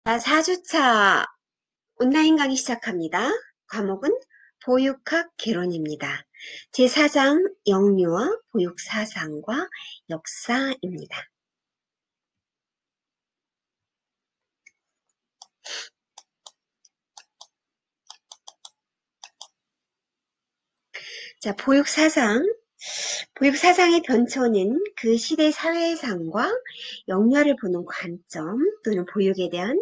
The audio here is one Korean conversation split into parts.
자, 4주차 온라인 강의 시작합니다. 과목은 보육학 개론입니다. 제4장 영유아 보육 사상과 역사입니다. 자, 보육 사상의 변초는 그 시대 사회상과 영유아를 보는 관점 또는 보육에 대한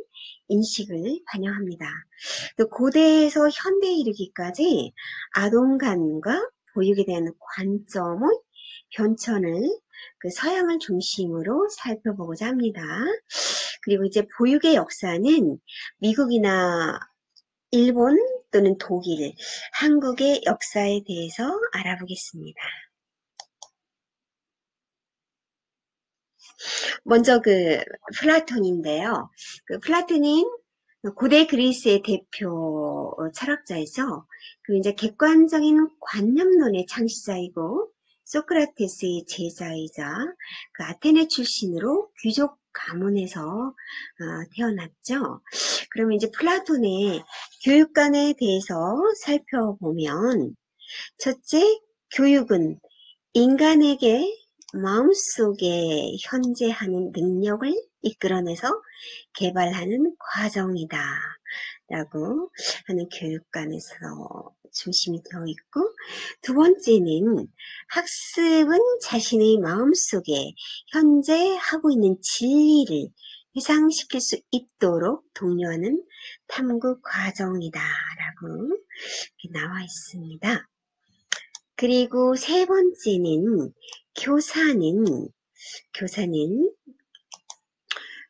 인식을 반영합니다. 또 고대에서 현대에 이르기까지 아동관과 보육에 대한 관점의 변천을 그 서양을 중심으로 살펴보고자 합니다. 그리고 이제 보육의 역사는 미국이나 일본 또는 독일, 한국의 역사에 대해서 알아보겠습니다. 먼저 플라톤인데요. 플라톤은 고대 그리스의 대표 철학자이죠. 이제 객관적인 관념론의 창시자이고 소크라테스의 제자이자 아테네 출신으로 귀족 가문에서 태어났죠. 그러면 이제 플라톤의 교육관에 대해서 살펴보면 첫째, 교육은 인간에게 마음속에 현재하는 능력을 이끌어내서 개발하는 과정이다 라고 하는 교육관에서 중심이 되어 있고, 두 번째는 학습은 자신의 마음속에 현재 하고 있는 진리를 회상시킬 수 있도록 독려하는 탐구 과정이다 라고 나와 있습니다. 그리고 세 번째는 교사는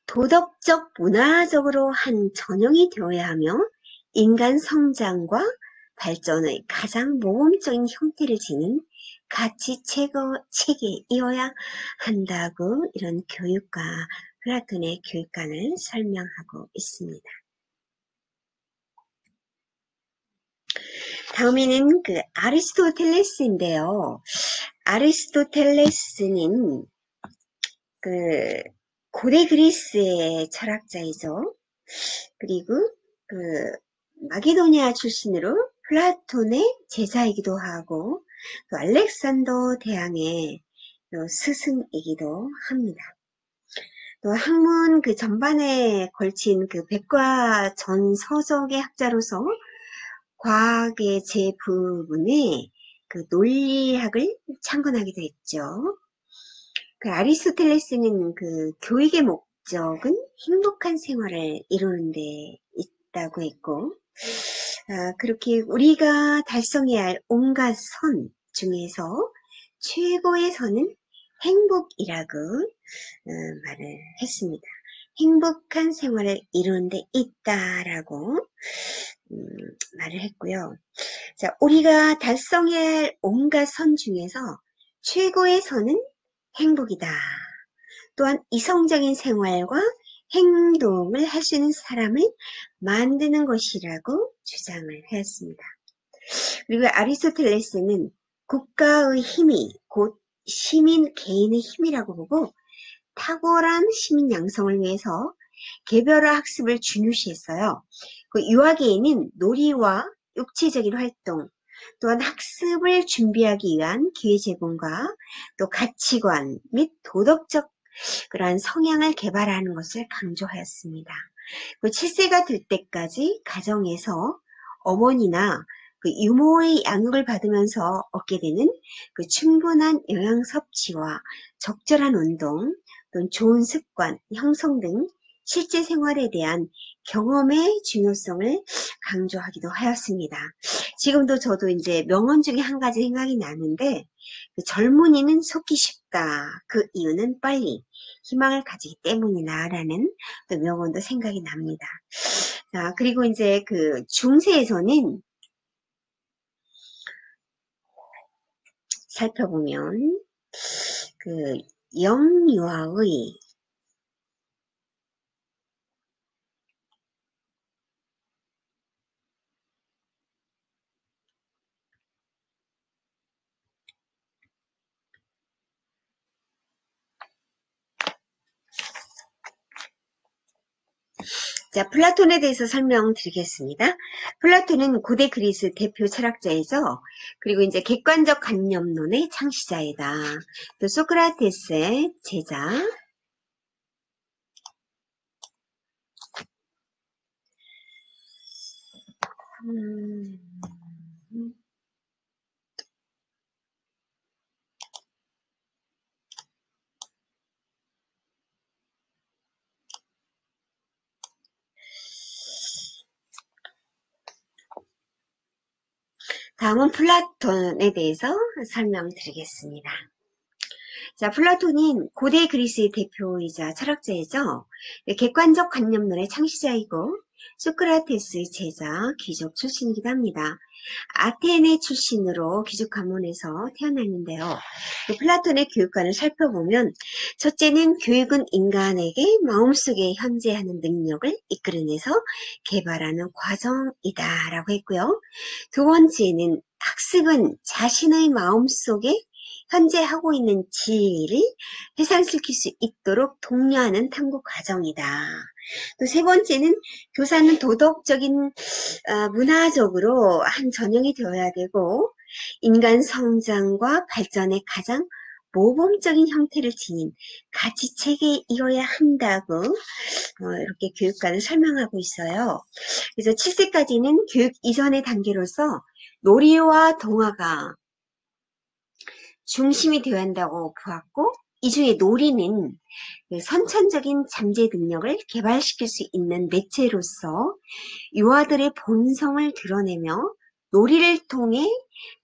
도덕적, 문화적으로 한 전형이 되어야 하며 인간 성장과 발전의 가장 모범적인 형태를 지닌 가치 체계이어야 한다고 이런 교육과 플라톤의 교육관을 설명하고 있습니다. 다음에는 아리스토텔레스인데요. 아리스토텔레스는 고대 그리스의 철학자이죠. 그리고 마게도니아 출신으로 플라톤의 제자이기도 하고 또 알렉산더 대왕의 스승이기도 합니다. 또 학문 전반에 걸친 백과 전서적의 학자로서 과학의 제 부분에 논리학을 창건하기도 했죠. 아리스토텔레스는 교육의 목적은 행복한 생활을 이루는 데 있다고 했고, 그렇게 우리가 달성해야 할 온갖 선 중에서 최고의 선은 행복이라고 말을 했습니다. 행복한 생활을 이루는 데 있다라고 말을 했고요. 자, 우리가 달성해야 할 온갖 선 중에서 최고의 선은 행복이다. 또한 이성적인 생활과 행동을 할 수 있는 사람을 만드는 것이라고 주장을 했습니다. 그리고 아리스토텔레스는 국가의 힘이 곧 시민 개인의 힘이라고 보고 탁월한 시민 양성을 위해서 개별화 학습을 중요시했어요. 유아계에는 놀이와 육체적인 활동, 또한 학습을 준비하기 위한 기회 제공과 또 가치관 및 도덕적 그러한 성향을 개발하는 것을 강조하였습니다. 7세가 될 때까지 가정에서 어머니나 유모의 양육을 받으면서 얻게 되는 충분한 영양 섭취와 적절한 운동, 또 좋은 습관 형성 등 실제 생활에 대한 경험의 중요성을 강조하기도 하였습니다. 지금도 저도 이제 명언 중에 한 가지 생각이 나는데, 젊은이는 속기 쉽다. 그 이유는 빨리 희망을 가지기 때문이다. 라는 또 명언도 생각이 납니다. 자, 그리고 이제 중세에서는 살펴보면 영유아의 자, 플라톤에 대해서 설명드리겠습니다. 플라톤은 고대 그리스 대표 철학자이죠. 그리고 이제 객관적 관념론의 창시자이다. 또 소크라테스의 제자. 다음은 플라톤에 대해서 설명드리겠습니다. 자, 플라톤은 고대 그리스의 대표이자 철학자이죠. 객관적 관념론의 창시자이고 소크라테스의 제자, 귀족 출신이기도 합니다. 아테네 출신으로 귀족 가문에서 태어났는데요. 플라톤의 교육관을 살펴보면 첫째는 교육은 인간에게 마음속에 현재하는 능력을 이끌어내서 개발하는 과정이다 라고 했고요. 두 번째는 학습은 자신의 마음속에 현재 하고 있는 지혜를 해상시킬 수 있도록 독려하는 탐구 과정이다. 또 세 번째는 교사는 도덕적인 문화적으로 한 전형이 되어야 되고 인간 성장과 발전의 가장 모범적인 형태를 지닌 가치체계에 이뤄야 한다고 이렇게 교육관을 설명하고 있어요. 그래서 7세까지는 교육 이전의 단계로서 놀이와 동화가 중심이 되어야 한다고 보았고 이 중에 놀이는 선천적인 잠재 능력을 개발시킬 수 있는 매체로서 유아들의 본성을 드러내며 놀이를 통해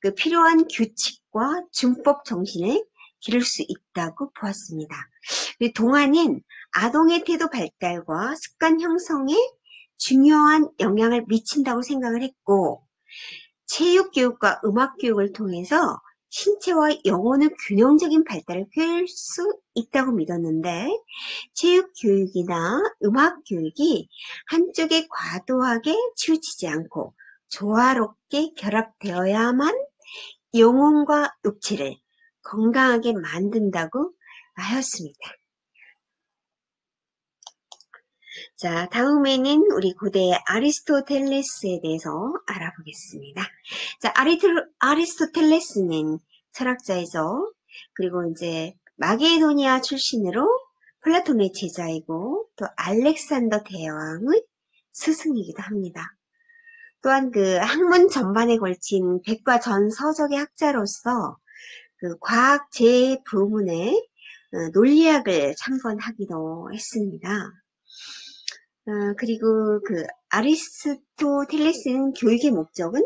그 필요한 규칙과 준법 정신을 기를 수 있다고 보았습니다. 동화는 아동의 태도 발달과 습관 형성에 중요한 영향을 미친다고 생각을 했고 체육교육과 음악교육을 통해서 신체와 영혼의 균형적인 발달을 키울 수 있다고 믿었는데 체육교육이나 음악교육이 한쪽에 과도하게 치우치지 않고 조화롭게 결합되어야만 영혼과 육체를 건강하게 만든다고 하였습니다. 자, 다음에는 우리 고대의 아리스토텔레스에 대해서 알아보겠습니다. 자, 아리스토텔레스는 철학자이죠. 그리고 이제 마게도니아 출신으로 플라톤의 제자이고 또 알렉산더 대왕의 스승이기도 합니다. 또한 그 학문 전반에 걸친 백과 전 서적의 학자로서 그 과학 제 부문의 논리학을 창건하기도 했습니다. 그리고 그 아리스토텔레스는 교육의 목적은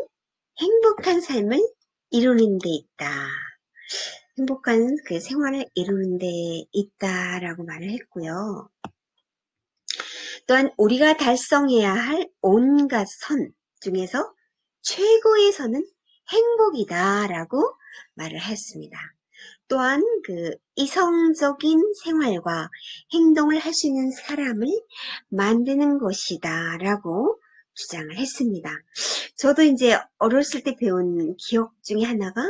행복한 삶을 이루는 데 있다. 행복한 그 생활을 이루는 데 있다라고 말을 했고요. 또한 우리가 달성해야 할 온갖 선 중에서 최고의 선은 행복이다라고 말을 했습니다. 또한 그 이성적인 생활과 행동을 할 수 있는 사람을 만드는 것이다 라고 주장을 했습니다. 저도 이제 어렸을 때 배운 기억 중에 하나가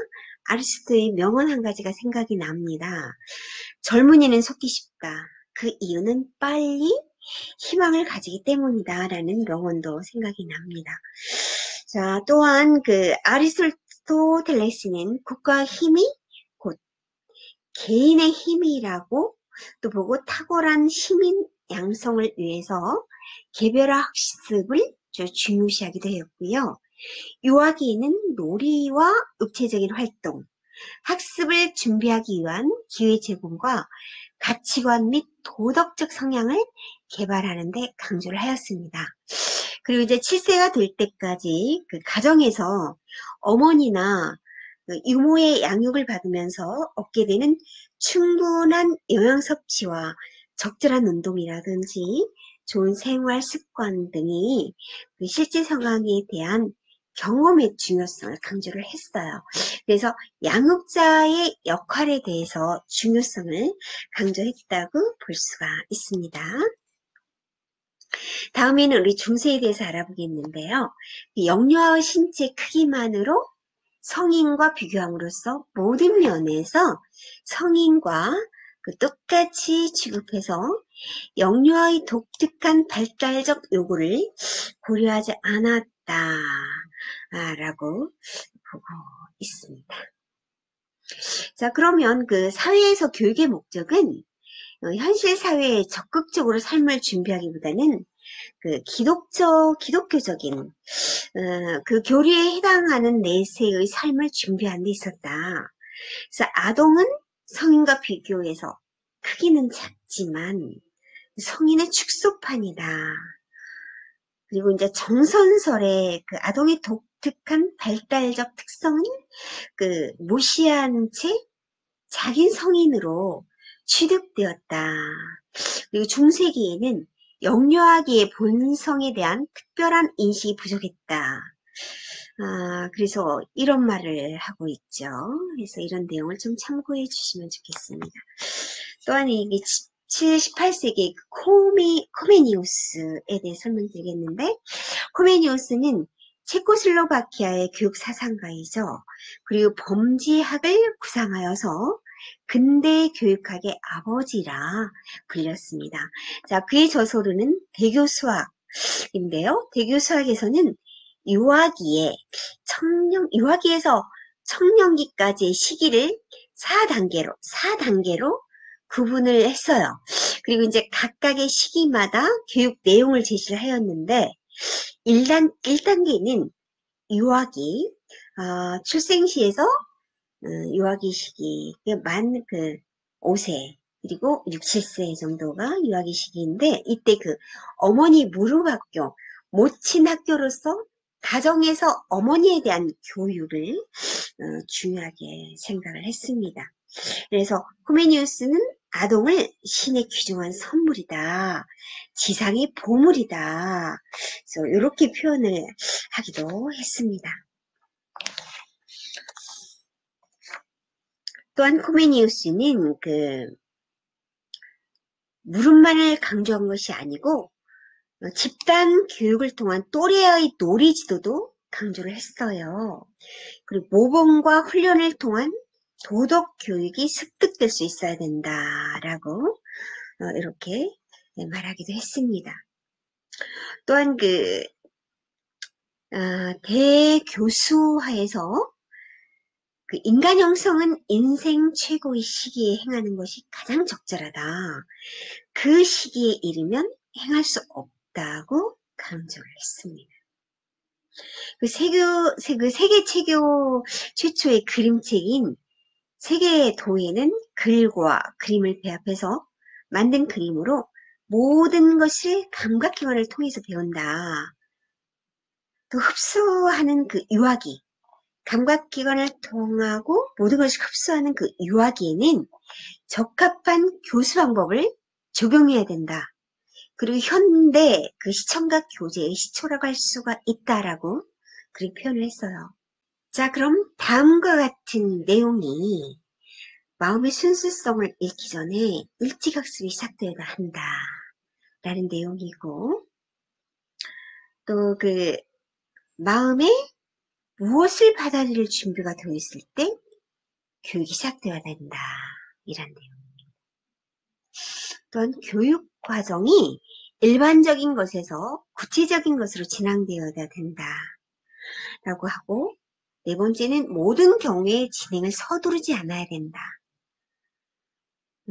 아리스토의 명언 한 가지가 생각이 납니다. 젊은이는 속기 쉽다. 그 이유는 빨리 희망을 가지기 때문이다 라는 명언도 생각이 납니다. 자, 또한 그 아리스토텔레스는 국가의 힘이 곧 개인의 힘이라고 또 보고 탁월한 시민 양성을 위해서 개별화 학습을 중요시하기도 했고요. 유아기에는 놀이와 육체적인 활동, 학습을 준비하기 위한 기회 제공과 가치관 및 도덕적 성향을 개발하는 데 강조를 하였습니다. 그리고 이제 7세가 될 때까지 그 가정에서 어머니나 그 유모의 양육을 받으면서 얻게 되는 충분한 영양 섭취와 적절한 운동이라든지 좋은 생활 습관 등이 그 실제 상황에 대한 경험의 중요성을 강조를 했어요. 그래서 양육자의 역할에 대해서 중요성을 강조했다고 볼 수가 있습니다. 다음에는 우리 중세에 대해서 알아보겠는데요. 영유아의 신체 크기만으로 성인과 비교함으로써 모든 면에서 성인과 똑같이 취급해서 영유아의 독특한 발달적 요구를 고려하지 않았다 라고 보고 있습니다. 자, 그러면 그 사회에서 교육의 목적은 현실 사회에 적극적으로 삶을 준비하기보다는 그 기독교적인 그 교리에 해당하는 내세의 삶을 준비하는 데 있었다. 그래서 아동은 성인과 비교해서 크기는 작지만 성인의 축소판이다. 그리고 이제 정선설의 그 아동의 독특한 발달적 특성은 그 무시한 채 자기 성인으로 취득되었다. 그리고 중세기에는 영유아기의 본성에 대한 특별한 인식이 부족했다. 그래서 이런 말을 하고 있죠. 그래서 이런 내용을 좀 참고해 주시면 좋겠습니다. 또한 이게 18세기 코메니우스에 대해 설명드리겠는데, 코메니우스는 체코슬로바키아의 교육 사상가이죠. 그리고 범지학을 구상하여서 근대 교육학의 아버지라 불렸습니다. 자, 그의 저서로는 대교수학인데요. 대교수학에서는 유아기에서 청년기까지의 시기를 4단계로 구분을 했어요. 그리고 이제 각각의 시기마다 교육 내용을 제시를 하였는데, 1단계는 유아기, 출생시에서 유아기 시기, 만 5세, 그리고 6, 7세 정도가 유아기 시기인데, 이때 그 어머니 무릎학교, 모친 학교로서 가정에서 어머니에 대한 교육을 중요하게 생각을 했습니다. 그래서 호메니우스는 아동을 신의 귀중한 선물이다. 지상의 보물이다. 그래서 이렇게 표현을 하기도 했습니다. 또한 호메니우스는 물음만을 강조한 것이 아니고 집단 교육을 통한 또래의 놀이 지도도 강조를 했어요. 그리고 모범과 훈련을 통한 도덕 교육이 습득될 수 있어야 된다라고 이렇게 말하기도 했습니다. 또한 대교수하에서 그 인간 형성은 인생 최고의 시기에 행하는 것이 가장 적절하다. 그 시기에 이르면 행할 수 없다고 강조를 했습니다. 세계 체교 최초의 그림책인 세계의 도예는 글과 그림을 배합해서 만든 그림으로 모든 것을 감각기관을 통해서 배운다. 또 흡수하는 그 유아기, 감각기관을 통하고 모든 것을 흡수하는 그 유아기에는 적합한 교수 방법을 적용해야 된다. 그리고 현대 그 시청각 교재의 시초라고 할 수가 있다라고 그렇게 표현을 했어요. 자, 그럼 다음과 같은 내용이 마음의 순수성을 잃기 전에 일지학습이 시작되어야 한다. 라는 내용이고, 또 마음에 무엇을 받아들일 준비가 되어 있을 때 교육이 시작되어야 된다. 이란 내용입니다. 또한 교육 과정이 일반적인 것에서 구체적인 것으로 진행되어야 된다. 라고 하고, 네 번째는 모든 경우에 진행을 서두르지 않아야 된다.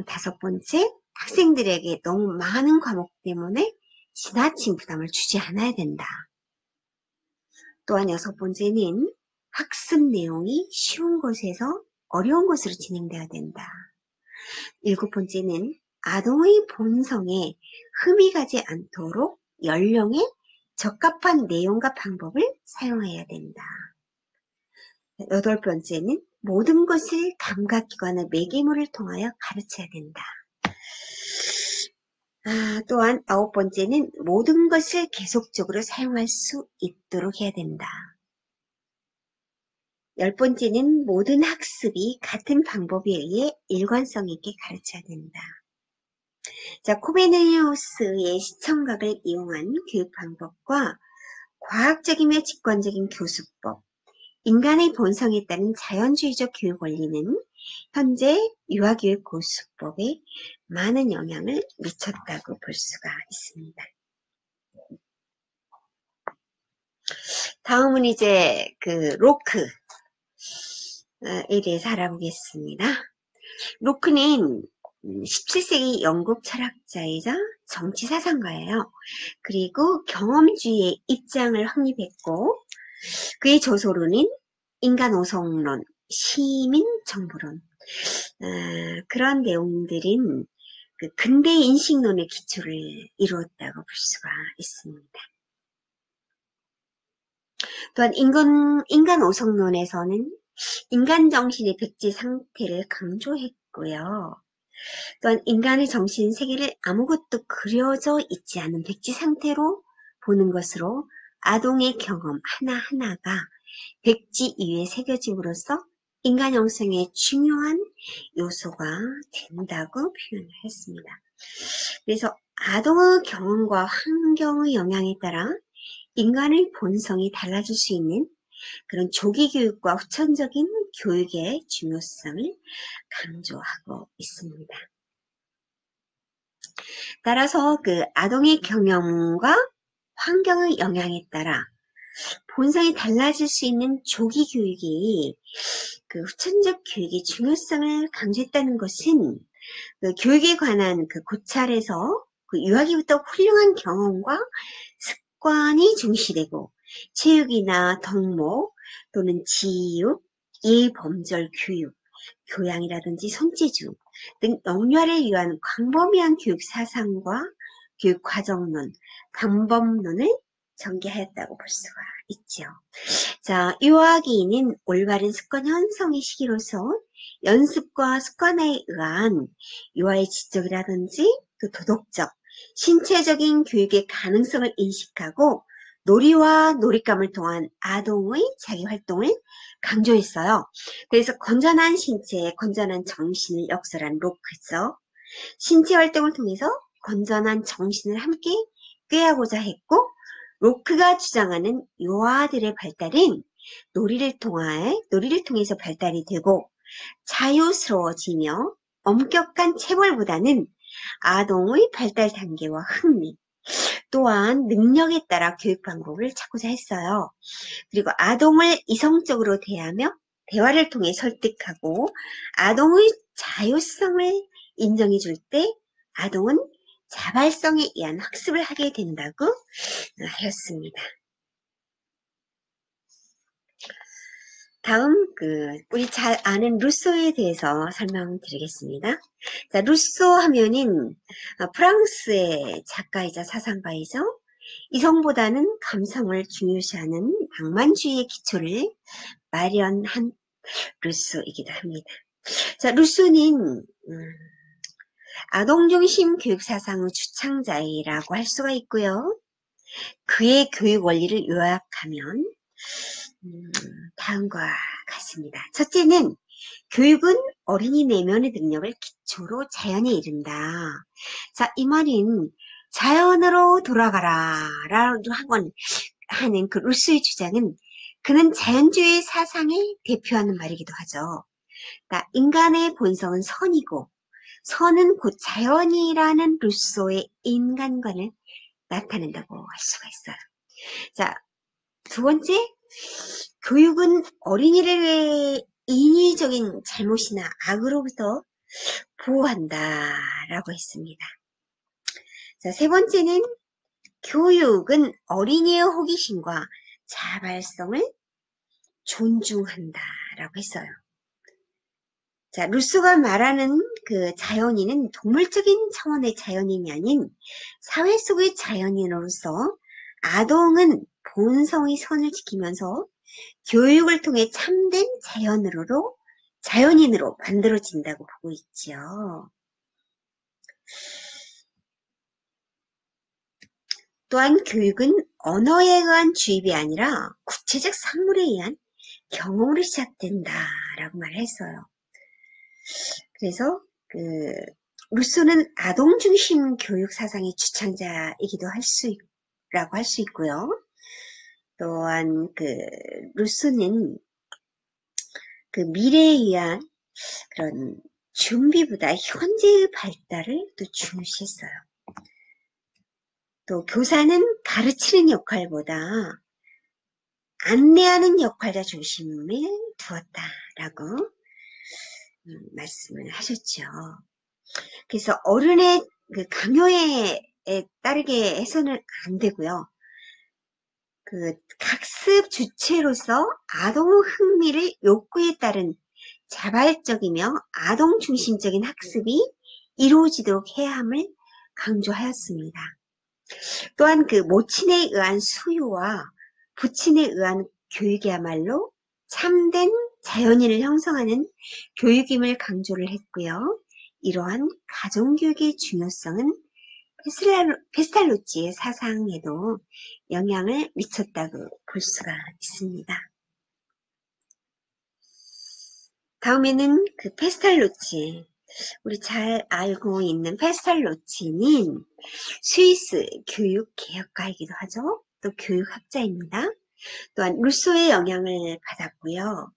다섯 번째, 학생들에게 너무 많은 과목 때문에 지나친 부담을 주지 않아야 된다. 또한 여섯 번째는 학습 내용이 쉬운 것에서 어려운 것으로 진행되어야 된다. 일곱 번째는 아동의 본성에 흠이 가지 않도록 연령에 적합한 내용과 방법을 사용해야 된다. 여덟 번째는 모든 것을 감각기관의 매개물을 통하여 가르쳐야 된다. 또한 아홉 번째는 모든 것을 계속적으로 사용할 수 있도록 해야 된다. 열 번째는 모든 학습이 같은 방법에 의해 일관성 있게 가르쳐야 된다. 자, 코메니우스의 시청각을 이용한 교육 방법과 과학적이며 직관적인 교수법, 인간의 본성에 따른 자연주의적 교육 원리는 현재 유아교육 고수법에 많은 영향을 미쳤다고 볼 수가 있습니다. 다음은 이제 로크에 대해서 알아보겠습니다. 로크는 17세기 영국 철학자이자 정치사상가예요. 그리고 경험주의의 입장을 확립했고 그의 저서로는 인간오성론, 시민정부론 그런 내용들인 근대 인식론의 기초를 이루었다고 볼 수가 있습니다. 또한 인간오성론에서는 인간 정신의 백지 상태를 강조했고요. 또한 인간의 정신 세계를 아무것도 그려져 있지 않은 백지 상태로 보는 것으로 아동의 경험 하나하나가 백지 위에 새겨짐으로써 인간 영성의 중요한 요소가 된다고 표현을 했습니다. 그래서 아동의 경험과 환경의 영향에 따라 인간의 본성이 달라질 수 있는 그런 조기 교육과 후천적인 교육의 중요성을 강조하고 있습니다. 따라서 아동의 경험과 환경의 영향에 따라 본성이 달라질 수 있는 조기 교육이 후천적 교육의 중요성을 강조했다는 것은 교육에 관한 고찰에서 유아기부터 훌륭한 경험과 습관이 중시되고 체육이나 덕목 또는 지육, 예범절 교육, 교양이라든지 손재주 등 영유아를 위한 광범위한 교육 사상과 교육 과정론, 방법론을 전개하였다고 볼 수가 있죠. 자, 유아기는 올바른 습관 형성의 시기로서 연습과 습관에 의한 유아의 지적이라든지 도덕적, 신체적인 교육의 가능성을 인식하고 놀이와 놀잇감을 통한 아동의 자기활동을 강조했어요. 그래서 건전한 신체, 건전한 정신을 역설한 로크죠. 신체 활동을 통해서 건전한 정신을 함께 꾀하고자 했고 로크가 주장하는 유아들의 발달은 놀이를 통해서 발달이 되고 자유스러워지며 엄격한 체벌보다는 아동의 발달 단계와 흥미, 또한 능력에 따라 교육 방법을 찾고자 했어요. 그리고 아동을 이성적으로 대하며 대화를 통해 설득하고 아동의 자유성을 인정해 줄 때 아동은 자발성에 의한 학습을 하게 된다고 하였습니다. 다음 우리 잘 아는 루소에 대해서 설명드리겠습니다. 자, 루소 하면은 프랑스의 작가이자 사상가이죠. 이성보다는 감성을 중요시하는 낭만주의의 기초를 마련한 루소이기도 합니다. 자, 루소는 아동중심 교육사상의 주창자이라고 할 수가 있고요. 그의 교육 원리를 요약하면 다음과 같습니다. 첫째는 교육은 어린이 내면의 능력을 기초로 자연에 이른다. 자, 이 말은 자연으로 돌아가라 라고 하는 루소의 주장은 그는 자연주의 사상을 대표하는 말이기도 하죠. 그러니까 인간의 본성은 선이고 선은 곧 자연이라는 루소의 인간관을 나타낸다고 할 수가 있어요. 자, 두 번째, 교육은 어린이를 인위적인 잘못이나 악으로부터 보호한다라고 했습니다. 자, 세 번째는 교육은 어린이의 호기심과 자발성을 존중한다라고 했어요. 자, 루소가 말하는 자연인은 동물적인 차원의 자연인이 아닌 사회 속의 자연인으로서 아동은 본성의 선을 지키면서 교육을 통해 참된 자연인으로 만들어진다고 보고 있죠. 또한 교육은 언어에 의한 주입이 아니라 구체적 산물에 의한 경험으로 시작된다라고 말했어요. 그래서 루소는 아동 중심 교육 사상의 주창자이기도 라고 할 수 있고요. 또한 루소는 그 미래에 의한 그런 준비보다 현재의 발달을 또 중시했어요. 또 교사는 가르치는 역할보다 안내하는 역할자 중심에 두었다라고 말씀을 하셨죠. 그래서 어른의 그 강요에 따르게 해서는 안 되고요. 그 학습 주체로서 아동 흥미를 욕구에 따른 자발적이며 아동 중심적인 학습이 이루어지도록 해야 함을 강조하였습니다. 또한 그 모친에 의한 수요와 부친에 의한 교육이야말로 참된 자연인을 형성하는 교육임을 강조를 했고요. 이러한 가정교육의 중요성은 페스탈로치의 사상에도 영향을 미쳤다고 볼 수가 있습니다. 다음에는 그 페스탈로치, 우리 잘 알고 있는 페스탈로치는 스위스 교육개혁가이기도 하죠. 또 교육학자입니다. 또한 루소의 영향을 받았고요.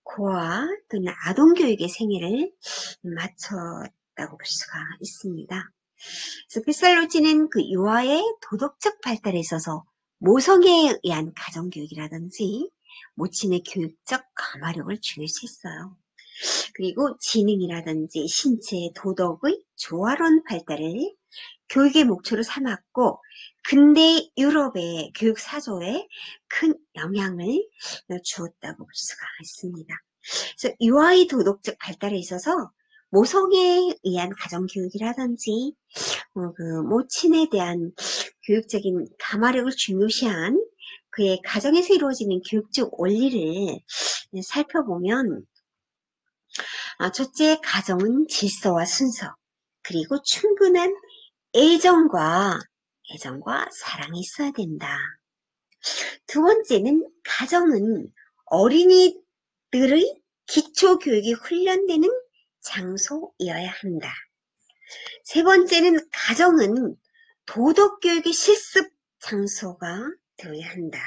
고아 또는 아동교육의 생애를 마쳤다고 볼 수가 있습니다. 그래서 페스탈로치는 그 유아의 도덕적 발달에 있어서 모성애에 의한 가정교육이라든지 모친의 교육적 감화력을 중요시했어요. 그리고 지능이라든지 신체, 도덕의 조화로운 발달을 교육의 목표로 삼았고 근대 유럽의 교육 사조에 큰 영향을 주었다고 볼 수가 있습니다. 그래서 유아의 도덕적 발달에 있어서 모성애에 의한 가정교육이라든지 그 모친에 대한 교육적인 감화력을 중요시한 그의 가정에서 이루어지는 교육적 원리를 살펴보면 첫째, 가정은 질서와 순서, 그리고 충분한 애정과 사랑이 있어야 된다. 두 번째는 가정은 어린이들의 기초교육이 훈련되는 장소이어야 한다. 세 번째는 가정은 도덕교육의 실습 장소가 되어야 한다.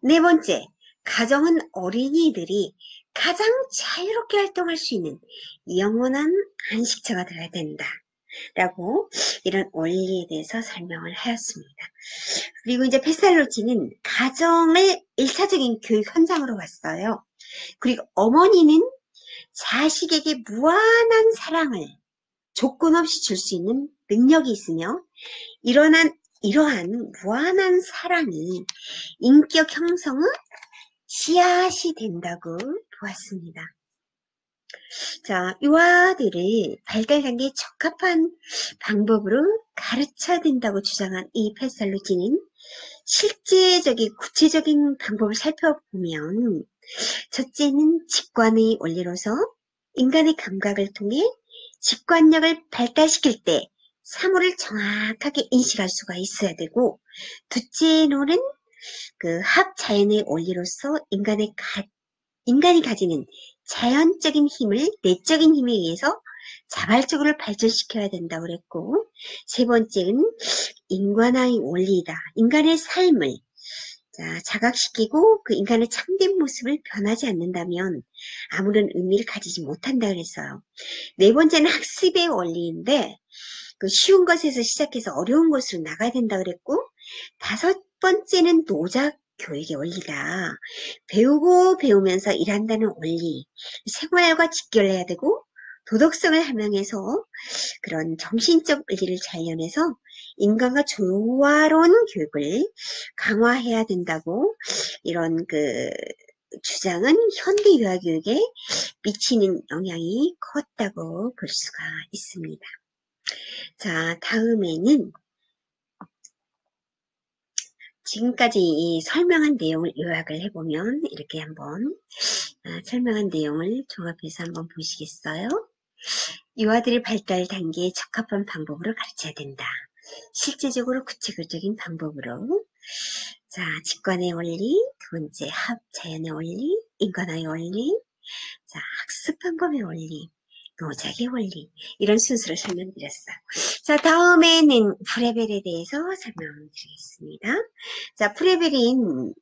네 번째, 가정은 어린이들이 가장 자유롭게 활동할 수 있는 영원한 안식처가 되어야 된다. 라고 이런 원리에 대해서 설명을 하였습니다. 그리고 이제 페스탈로치는 가정을 1차적인 교육 현장으로 봤어요. 그리고 어머니는 자식에게 무한한 사랑을 조건 없이 줄 수 있는 능력이 있으며 이러한 무한한 사랑이 인격 형성의 씨앗이 된다고 보았습니다. 자, 유아들을 발달 단계에 적합한 방법으로 가르쳐야 된다고 주장한 이 페스탈로치는 실제적인 구체적인 방법을 살펴보면 첫째는 직관의 원리로서 인간의 감각을 통해 직관력을 발달시킬 때 사물을 정확하게 인식할 수가 있어야 되고 둘째로는 그 합자연의 원리로서 인간이 가지는 자연적인 힘을 내적인 힘에 의해서 자발적으로 발전시켜야 된다고 그랬고 세 번째는 인간의 원리이다. 인간의 삶을 자각시키고 그 인간의 참된 모습을 변하지 않는다면 아무런 의미를 가지지 못한다 그랬어요. 네 번째는 학습의 원리인데 그 쉬운 것에서 시작해서 어려운 것으로 나가야 된다 그랬고 다섯 번째는 노작 교육의 원리다. 배우고 배우면서 일한다는 원리, 생활과 직결해야 되고 도덕성을 함양해서 그런 정신적 의리를 잘려내서 인간과 조화로운 교육을 강화해야 된다고 이런 그 주장은 현대 유아교육에 미치는 영향이 컸다고 볼 수가 있습니다. 자, 다음에는 지금까지 이 설명한 내용을 요약을 해보면 이렇게 한번 설명한 내용을 종합해서 한번 보시겠어요? 유아들의 발달 단계에 적합한 방법으로 가르쳐야 된다. 실제적으로 구체적인 방법으로 자, 직관의 원리, 두 번째 합자연의 원리, 인간의 원리, 자, 학습 방법의 원리, 노작의 원리 이런 순서를 설명드렸어요. 자, 다음에는 프레벨에 대해서 설명드리겠습니다. 자, 프레벨은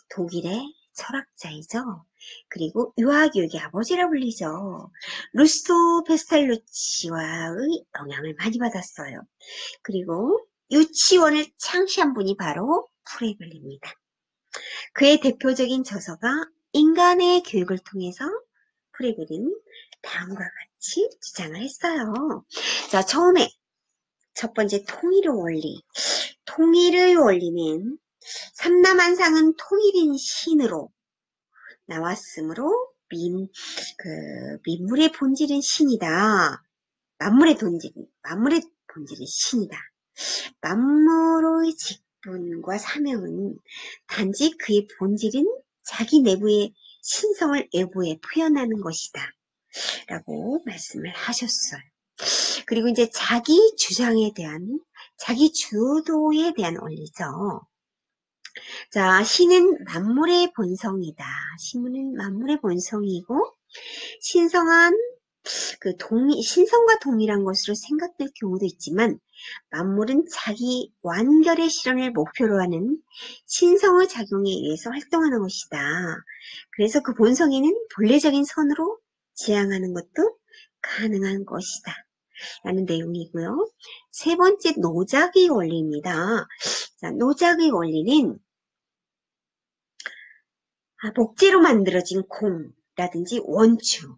독일의 철학자이죠. 그리고 유아교육의 아버지라 불리죠. 루소 페스탈루치와의 영향을 많이 받았어요. 그리고 유치원을 창시한 분이 바로 프레글입니다. 그의 대표적인 저서가 인간의 교육을 통해서 프레글은 다음과 같이 주장을 했어요. 자, 처음에 첫 번째 통일의 원리. 통일의 원리는 삼라만상은 통일인 신으로 나왔으므로 민물의 본질은 신이다. 만물의 본질은 신이다. 만물의 직분과 사명은 단지 그의 본질은 자기 내부의 신성을 외부에 표현하는 것이다. 라고 말씀을 하셨어요. 그리고 이제 자기 주장에 대한, 자기 주도에 대한 원리죠. 자, 신은 만물의 본성이다. 신은 만물의 본성이고, 신성한 신성과 동일한 것으로 생각될 경우도 있지만, 만물은 자기 완결의 실현을 목표로 하는 신성의 작용에 의해서 활동하는 것이다. 그래서 그 본성에는 본래적인 선으로 지향하는 것도 가능한 것이다. 라는 내용이고요. 세 번째, 노작의 원리입니다. 자, 노작의 원리는 목재로 만들어진 콩이라든지 원추,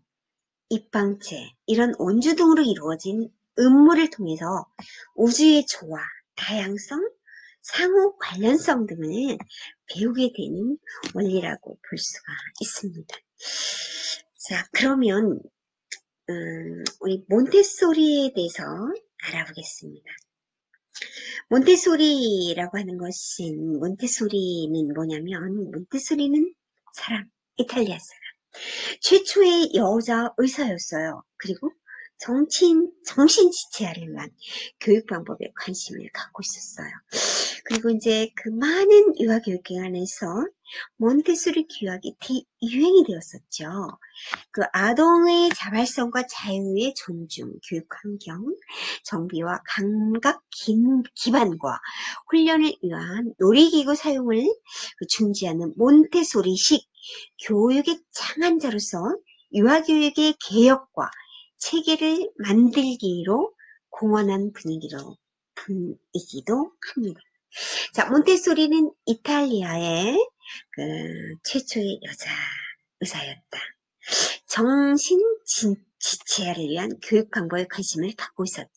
입방체, 이런 원주 등으로 이루어진 음물을 통해서 우주의 조화, 다양성, 상호 관련성 등을 배우게 되는 원리라고 볼 수가 있습니다. 자, 그러면 우리 몬테소리에 대해서 알아보겠습니다. 몬테소리라고 하는 것은, 몬테소리는 뭐냐면, 몬테소리는 사람, 이탈리아 사람. 최초의 여자 의사였어요. 그리고 정신지체화를 위한 교육 방법에 관심을 갖고 있었어요. 그리고 이제 그 많은 유아교육계 안에서 몬테소리 교육이 대유행이 되었었죠. 그 아동의 자발성과 자유의 존중, 교육환경, 정비와 감각 기반과 훈련을 위한 놀이기구 사용을 중지하는 몬테소리식 교육의 창안자로서 유아교육의 개혁과 체계를 만들기로 공헌한 분이기도 합니다. 자, 몬테소리는 이탈리아의 최초의 여자 의사였다. 정신지체화를 위한 교육 방법에 관심을 갖고 있었다.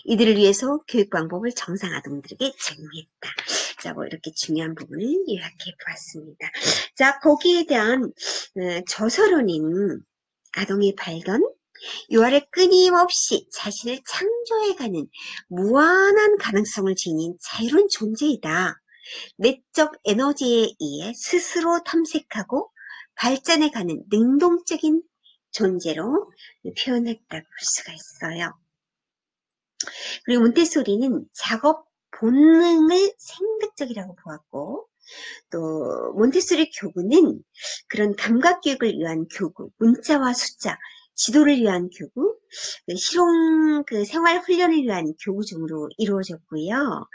이들을 위해서 교육 방법을 정상 아동들에게 제공했다. 자, 뭐 이렇게 중요한 부분을 요약해 보았습니다. 자, 거기에 대한 저서론인 아동의 발견, 유아를 끊임없이 자신을 창조해가는 무한한 가능성을 지닌 자유로운 존재이다. 내적 에너지에 의해 스스로 탐색하고 발전해가는 능동적인 존재로 표현했다고 볼 수가 있어요. 그리고 몬테소리는 작업 본능을 생득적이라고 보았고, 또 몬테소리 교구는 그런 감각 교육을 위한 교구, 문자와 숫자, 지도를 위한 교구, 실용 생활 훈련을 위한 교구 중으로 이루어졌고요.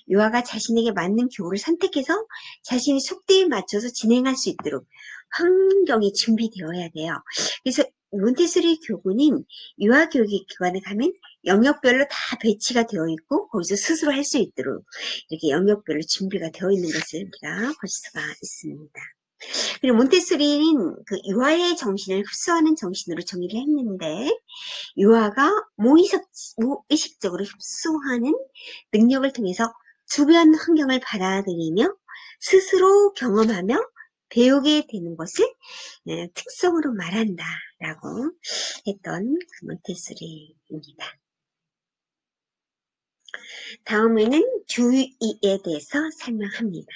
유아가 자신에게 맞는 교구를 선택해서 자신의 속도에 맞춰서 진행할 수 있도록 환경이 준비되어야 돼요. 그래서 몬테소리 교구는 유아 교육 기관에 가면 영역별로 다 배치가 되어 있고 거기서 스스로 할 수 있도록 이렇게 영역별로 준비가 되어 있는 것을 우리가 볼 수가 있습니다. 그리고 몬테소리는 그 유아의 정신을 흡수하는 정신으로 정의를 했는데, 유아가 무의식적으로 흡수하는 능력을 통해서 주변 환경을 받아들이며 스스로 경험하며 배우게 되는 것을 특성으로 말한다라고 했던 몬테소리입니다. 다음에는 듀이에 대해서 설명합니다.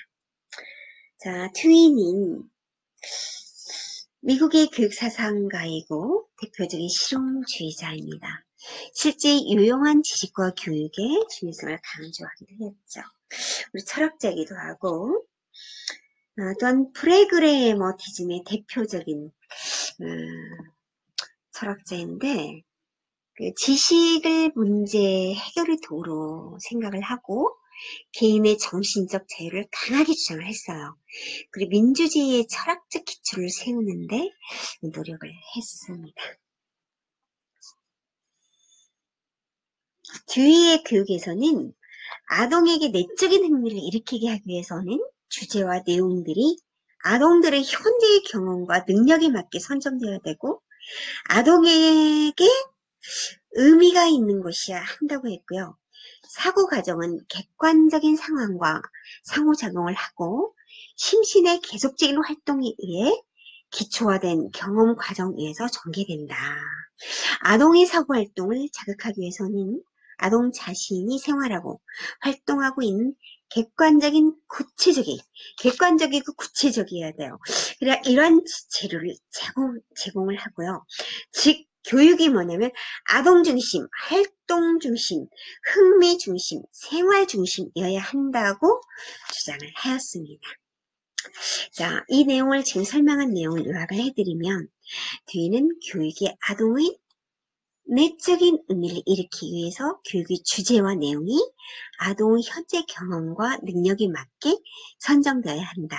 자, 듀이는 미국의 교육사상가이고 대표적인 실용주의자입니다. 실제 유용한 지식과 교육의 중요성을 강조하기도 했죠. 우리 철학자이기도 하고, 또한 프레그레머티즘의 대표적인 철학자인데, 그 지식을 문제 해결의 도로 생각을 하고 개인의 정신적 자유를 강하게 주장을 했어요. 그리고 민주주의의 철학적 기초를 세우는데 노력을 했습니다. 듀이의 교육에서는 아동에게 내적인 흥미를 일으키게 하기 위해서는 주제와 내용들이 아동들의 현재의 경험과 능력에 맞게 선정되어야 되고 아동에게 의미가 있는 것이어야 한다고 했고요. 사고 과정은 객관적인 상황과 상호작용을 하고 심신의 계속적인 활동에 의해 기초화된 경험 과정 위에서 전개된다. 아동의 사고 활동을 자극하기 위해서는 아동 자신이 생활하고 활동하고 있는 객관적이고 구체적이어야 돼요. 그래야 이러한 재료를 제공을 하고요. 즉 교육이 뭐냐면 아동 중심, 활동 중심, 흥미 중심, 생활 중심이어야 한다고 주장을 하였습니다. 자, 이 내용을 지금 설명한 내용을 요약을 해드리면 뒤는 교육이 아동의 내적인 의미를 일으키기 위해서 교육의 주제와 내용이 아동의 현재 경험과 능력에 맞게 선정되어야 한다.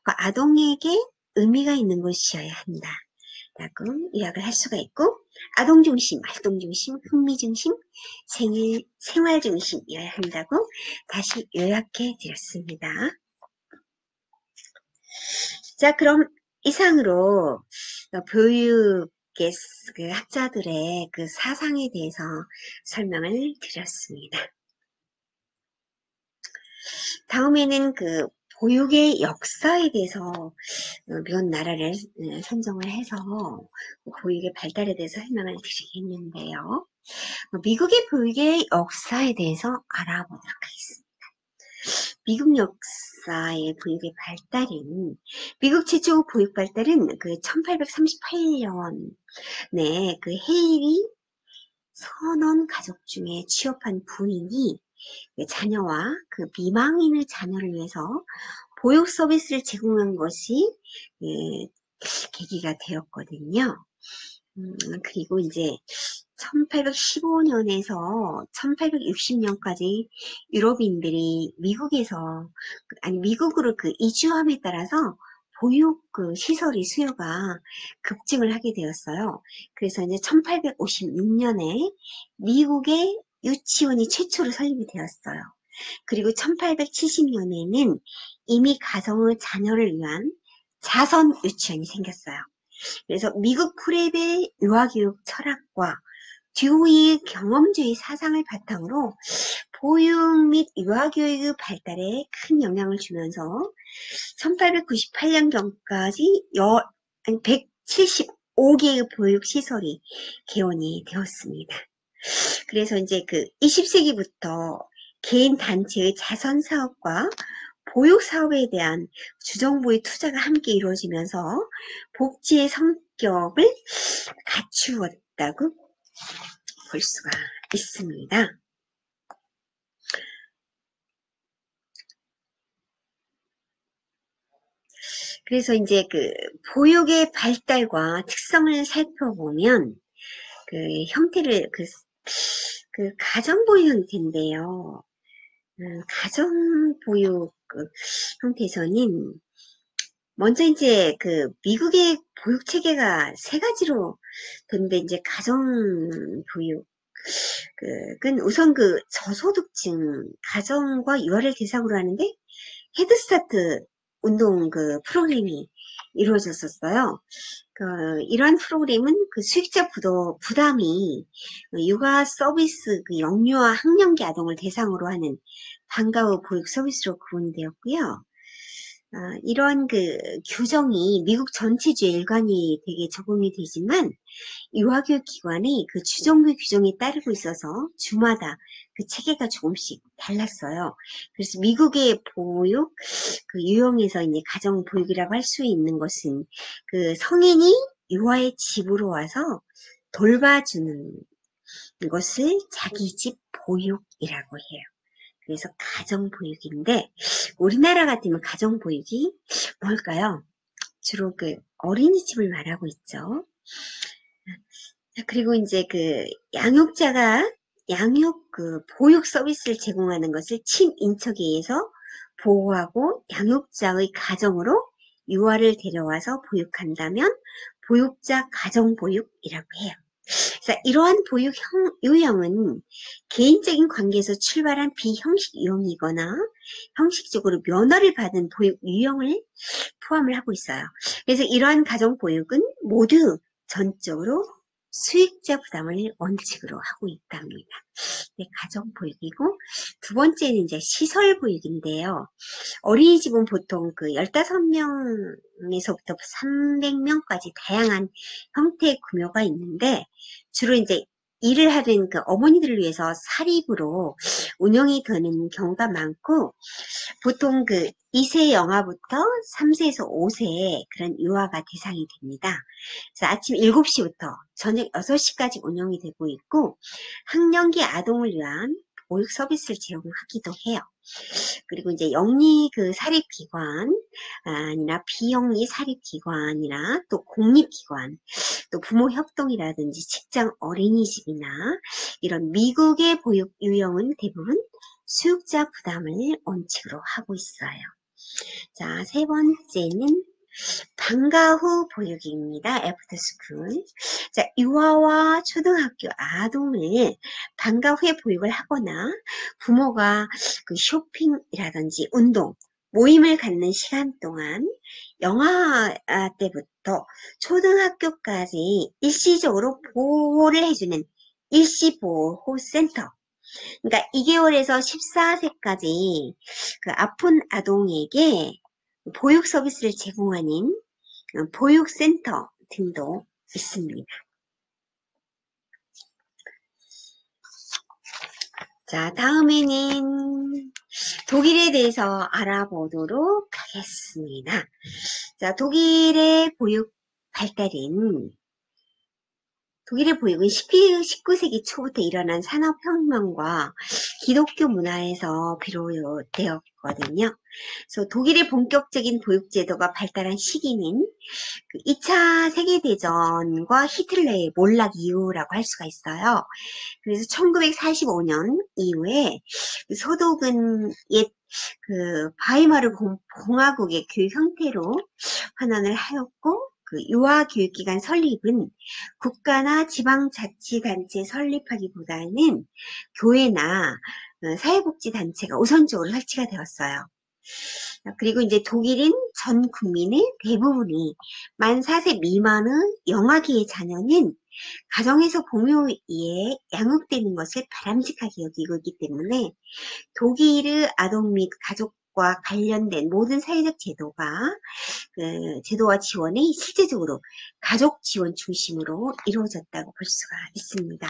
아동에게 의미가 있는 것이어야 한다. 라고 요약을 할 수가 있고 아동 중심, 활동 중심, 흥미 중심, 생활 중심이어야 한다고 다시 요약해 드렸습니다. 자, 그럼 이상으로 교육의 그 학자들의 그 사상에 대해서 설명을 드렸습니다. 다음에는 그 보육의 역사에 대해서 몇 나라를 선정을 해서 보육의 발달에 대해서 설명을 드리겠는데요. 미국의 보육의 역사에 대해서 알아보도록 하겠습니다. 미국 역사의 보육의 발달은 미국 최초 보육 발달은 그 1838년에 그 헤일이 선원 가족 중에 취업한 부인이 자녀와 그 미망인의 자녀를 위해서 보육 서비스를 제공한 것이 계기가 되었거든요. 그리고 이제 1815년에서 1860년까지 유럽인들이 미국으로 그 이주함에 따라서 보육 그 시설의 수요가 급증을 하게 되었어요. 그래서 이제 1856년에 미국의 유치원이 최초로 설립이 되었어요. 그리고 1870년에는 이미 가정의 자녀를 위한 자선 유치원이 생겼어요. 그래서 미국 프랩의 유아교육 철학과 듀이의 경험주의 사상을 바탕으로 보육 및 유아교육의 발달에 큰 영향을 주면서 1898년경까지 175개의 보육시설이 개원이 되었습니다. 그래서 이제 그 20세기부터 개인 단체의 자선 사업과 보육 사업에 대한 주정부의 투자가 함께 이루어지면서 복지의 성격을 갖추었다고 볼 수가 있습니다. 그래서 이제 그 보육의 발달과 특성을 살펴보면 그 형태를 그 가정보육 형태인데요. 가정보육 형태에서는 먼저 이제 그 미국의 보육 체계가 세 가지로 되는데 이제 가정보육 그건 우선 그 저소득층 가정과 유아를 대상으로 하는데 헤드스타트 운동 그 프로그램이 이루어졌었어요. 이러한 프로그램은 그 수익자 부담이 육아 서비스 그 영유아 학령기 아동을 대상으로 하는 방과후 보육 서비스로 구분이 되었고요. 이러한 그 규정이 미국 전체주에 일관이 되게 적용이 되지만 유아교육 기관이 그 주정부 규정에 따르고 있어서 주마다 그 체계가 조금씩 달랐어요. 그래서 미국의 보육 그 유형에서 이제 가정 보육이라고 할 수 있는 것은 그 성인이 유아의 집으로 와서 돌봐주는 것을 자기 집 보육이라고 해요. 그래서 가정보육인데 우리나라 같으면 가정보육이 뭘까요? 주로 그 어린이집을 말하고 있죠. 그리고 이제 그 양육자가 양육 보육 서비스를 제공하는 것을 친인척에 의해서 보호하고 양육자의 가정으로 유아를 데려와서 보육한다면 보육자 가정보육이라고 해요. 그래서 이러한 보육 유형은 개인적인 관계에서 출발한 비형식 유형이거나 형식적으로 면허를 받은 보육 유형을 포함을 하고 있어요. 그래서 이러한 가정보육은 모두 전적으로 수익자 부담을 원칙으로 하고 있답니다. 네, 가정보육이고, 두 번째는 이제 시설보육인데요. 어린이집은 보통 15명에서부터 300명까지 다양한 형태의 규모가 있는데, 주로 이제 일을 하는 어머니들을 위해서 사립으로 운영이 되는 경우가 많고, 보통 2세 영아부터 3세에서 5세 그런 유아가 대상이 됩니다. 그래서 아침 7시부터 저녁 6시까지 운영이 되고 있고, 학령기 아동을 위한 보육 서비스를 제공하기도 해요. 그리고 이제 영리 사립기관, 아니나 비영리 사립기관이나 또 공립기관, 또 부모 협동이라든지 직장 어린이집이나 이런 미국의 보육 유형은 대부분 수육자 부담을 원칙으로 하고 있어요. 자, 세 번째는 방과 후 보육입니다. 애프터 스쿨. 자, 유아와 초등학교 아동을 방과 후에 보육을 하거나 부모가 쇼핑이라든지 운동, 모임을 갖는 시간 동안 영아 때부터 초등학교까지 일시적으로 보호를 해주는 일시보호센터. 그러니까 2개월에서 14세까지 아픈 아동에게 보육 서비스를 제공하는 보육센터 등도 있습니다. 자, 다음에는 독일에 대해서 알아보도록 하겠습니다. 자, 독일의 보육은 19세기 초부터 일어난 산업혁명과 기독교 문화에서 비롯되었거든요. 그래서 독일의 본격적인 보육제도가 발달한 시기는 2차 세계대전과 히틀러의 몰락 이후라고 할 수가 있어요. 그래서 1945년 이후에 소독은 옛 바이마르 공화국의 교육 형태로 환원을 하였고, 유아교육기관 설립은 국가나 지방자치단체 설립하기보다는 교회나 사회복지단체가 우선적으로 설치가 되었어요. 그리고 이제 독일은 전 국민의 대부분이 만 4세 미만의 영아기의 자녀는 가정에서 공유에 양육되는 것을 바람직하게 여기고 있기 때문에 독일의 아동 및 가족과 관련된 모든 사회적 제도와 지원이 실제적으로 가족 지원 중심으로 이루어졌다고 볼 수가 있습니다.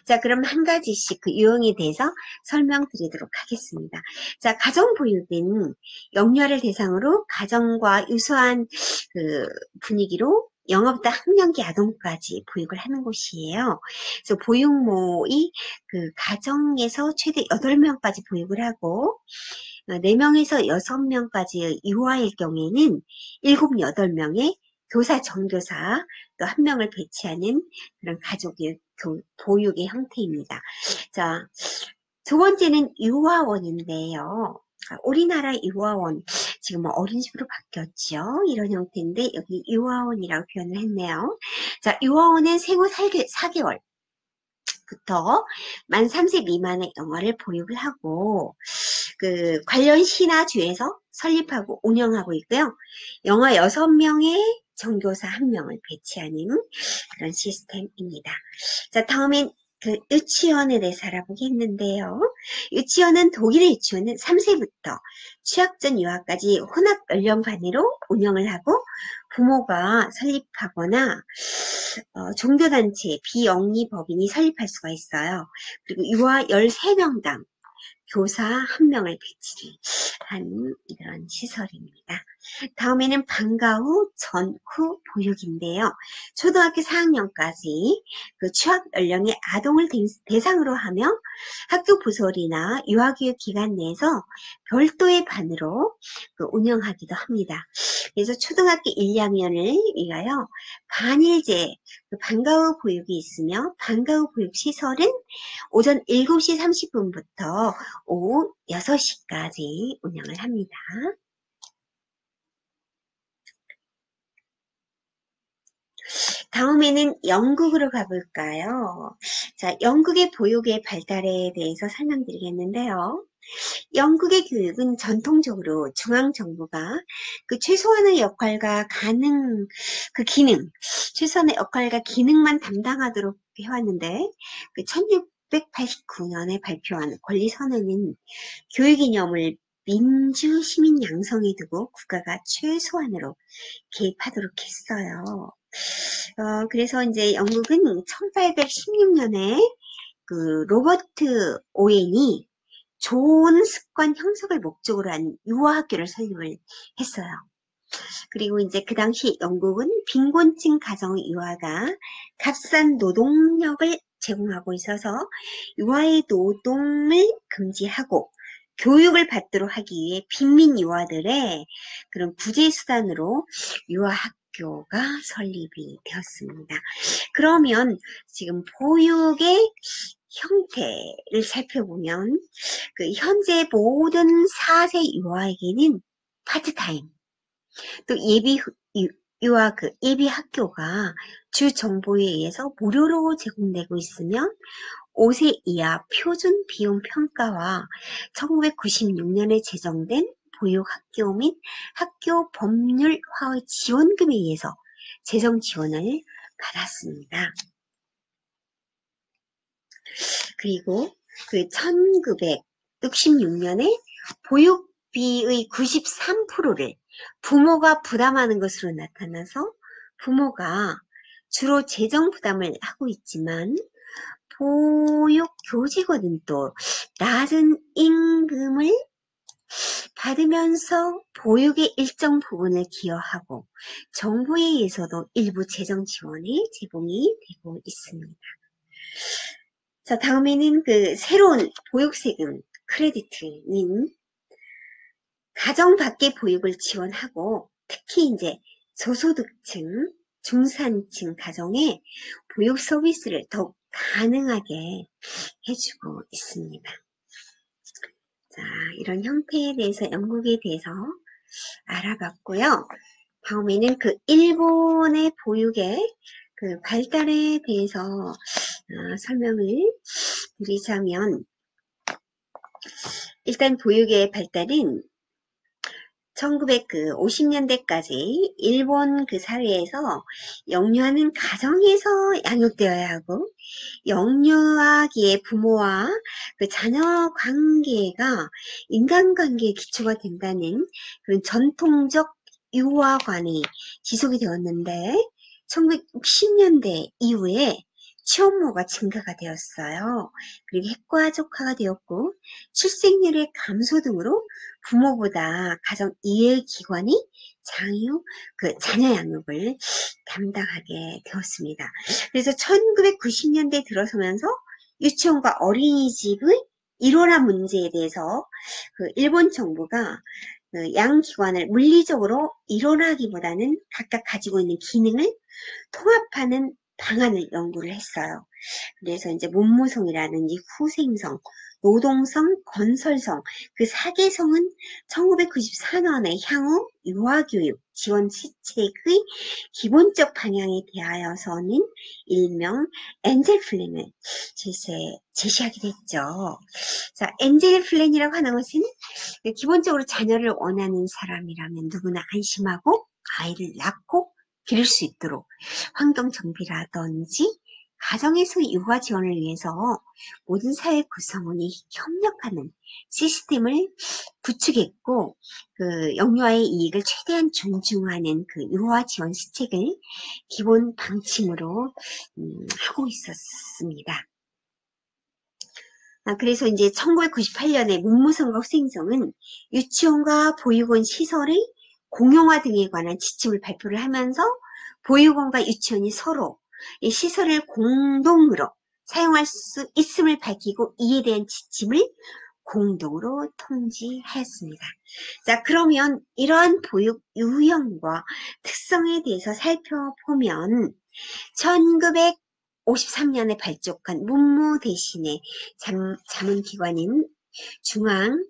자, 그럼 한 가지씩 유형에 대해서 설명드리도록 하겠습니다. 자, 가정보육은 영유아를 대상으로 가정과 유사한 분위기로 영아부터 학령기 아동까지 보육을 하는 곳이에요. 그래서 보육모의 가정에서 최대 8명까지 보육을 하고 4명에서 6명까지의 유아일 경우에는 7, 8명의 교사, 정교사 또 1명을 배치하는 그런 가족의 보육의 형태입니다. 자, 두 번째는 유아원인데요. 우리나라 유아원, 지금 어린이집으로 바뀌었죠. 이런 형태인데 여기 유아원이라고 표현을 했네요. 자, 유아원은 생후 4개월 부터 만 3세 미만의 영아를 보육을 하고 관련 시나 주에서 설립하고 운영하고 있고요. 영아 6명의 정교사 1명을 배치하는 그런 시스템입니다. 자, 다음엔 유치원에 대해서 알아보겠는데요. 유치원은 독일의 유치원은 3세부터 취학 전 유아까지 혼합 연령반으로 운영을 하고 부모가 설립하거나 종교단체 비영리법인이 설립할 수가 있어요. 그리고 유아 13명당 교사 1명을 배치한 이런 시설입니다. 다음에는 방과 후 전후 보육인데요. 초등학교 4학년까지 그 취학 연령의 아동을 대상으로 하며 학교 부설이나 유아교육 기관 내에서 별도의 반으로 그 운영하기도 합니다. 그래서 초등학교 1, 2학년을 위하여 반일제 그 방과 후 보육이 있으며 방과 후 보육 시설은 오전 7시 30분부터 오후 6시까지 운영을 합니다. 다음에는 영국으로 가볼까요? 자, 영국의 보육의 발달에 대해서 설명드리겠는데요. 영국의 교육은 전통적으로 중앙정부가 그 최소한의 역할과 최소한의 역할과 기능만 담당하도록 해왔는데, 그 1689년에 발표한 권리선언은 교육 이념을 민주 시민 양성에 두고 국가가 최소한으로 개입하도록 했어요. 그래서 이제 영국은 1816년에 그 로버트 오웬이 좋은 습관 형성을 목적으로 한 유아학교를 설립을 했어요. 그리고 이제 그 당시 영국은 빈곤층 가정 유아가 값싼 노동력을 제공하고 있어서 유아의 노동을 금지하고 교육을 받도록 하기 위해 빈민 유아들의 그런 구제 수단으로 유아학교가 설립이 되었습니다. 그러면 지금 보육의 형태를 살펴보면 그 현재 모든 4세 유아에게는 파트타임 또 유아 그 예비 학교가 주 정부에 의해서 무료로 제공되고 있으며 5세 이하 표준 비용 평가와 1996년에 제정된 보육학교 및 학교 법률화의 지원금에 의해서 재정 지원을 받았습니다. 그리고 그 1966년에 보육비의 93%를 부모가 부담하는 것으로 나타나서 부모가 주로 재정 부담을 하고 있지만 보육 교직원은 또 낮은 임금을 받으면서 보육의 일정 부분을 기여하고 정부에 의해서도 일부 재정 지원이 제공이 되고 있습니다. 자, 다음에는 그 새로운 보육세금 크레디트인 가정 밖의 보육을 지원하고 특히 이제 저소득층, 중산층 가정에 보육 서비스를 더욱 가능하게 해주고 있습니다. 자, 이런 형태에 대해서 영국에 대해서 알아봤고요. 다음에는 그 일본의 보육의 그 발달에 대해서 설명을 드리자면 일단 보육의 발달은 1950년대까지 일본 그 사회에서 영유아는 가정에서 양육되어야 하고 영유아기의 부모와 그 자녀 관계가 인간관계의 기초가 된다는 그런 전통적 유아관이 지속이 되었는데 1960년대 이후에 취업모가 증가가 되었어요. 그리고 핵가족화가 되었고 출생률의 감소 등으로 부모보다 가정 이외의 기관이 자녀 양육을 담당하게 되었습니다. 그래서 1990년대 들어서면서 유치원과 어린이집의 일원화 문제에 대해서 그 일본 정부가 그 양 기관을 물리적으로 일원화하기보다는 각각 가지고 있는 기능을 통합하는 방안을 연구를 했어요. 그래서 이제 문무성이라든지 후생성, 노동성, 건설성 그 4개성은 1994년에 향후 유아교육 지원 시책의 기본적 방향에 대하여서는 일명 엔젤 플랜을 제시하게 됐죠. 자, 엔젤 플랜이라고 하는 것은 기본적으로 자녀를 원하는 사람이라면 누구나 안심하고 아이를 낳고 기를 수 있도록 환경 정비라든지 가정에서 육아 지원을 위해서 모든 사회 구성원이 협력하는 시스템을 구축했고 그 영유아의 이익을 최대한 존중하는 그 유아 지원 시책을 기본 방침으로 하고 있었습니다. 그래서 이제 1998년에 문무성과 후생성은 유치원과 보육원 시설의 공용화 등에 관한 지침을 발표를 하면서 보육원과 유치원이 서로 이 시설을 공동으로 사용할 수 있음을 밝히고 이에 대한 지침을 공동으로 통지하였습니다. 자, 그러면 이러한 보육 유형과 특성에 대해서 살펴보면 1953년에 발족한 문무 대신에 자문기관인 중앙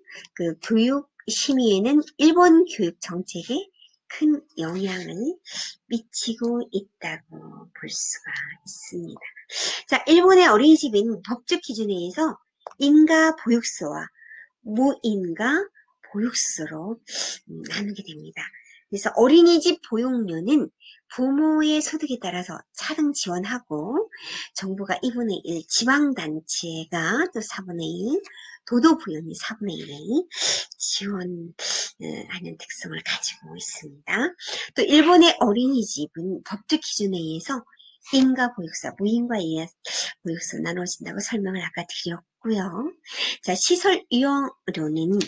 교육심의회는 일본 교육 정책에 큰 영향을 미치고 있다고 볼 수가 있습니다. 자, 일본의 어린이집은 법적 기준에 의해서 인가 보육소와 무인가 보육소로 나누게 됩니다. 그래서 어린이집 보육료는 부모의 소득에 따라서 차등 지원하고 정부가 2분의 1, 지방단체가 또 4분의 1, 도도부연이 4분의 1을 지원하는 특성을 가지고 있습니다. 또 일본의 어린이집은 법적 기준에 의해서 인가 보육소, 무인가 보육소 나눠진다고 설명을 아까 드렸고요. 자, 시설 이용료는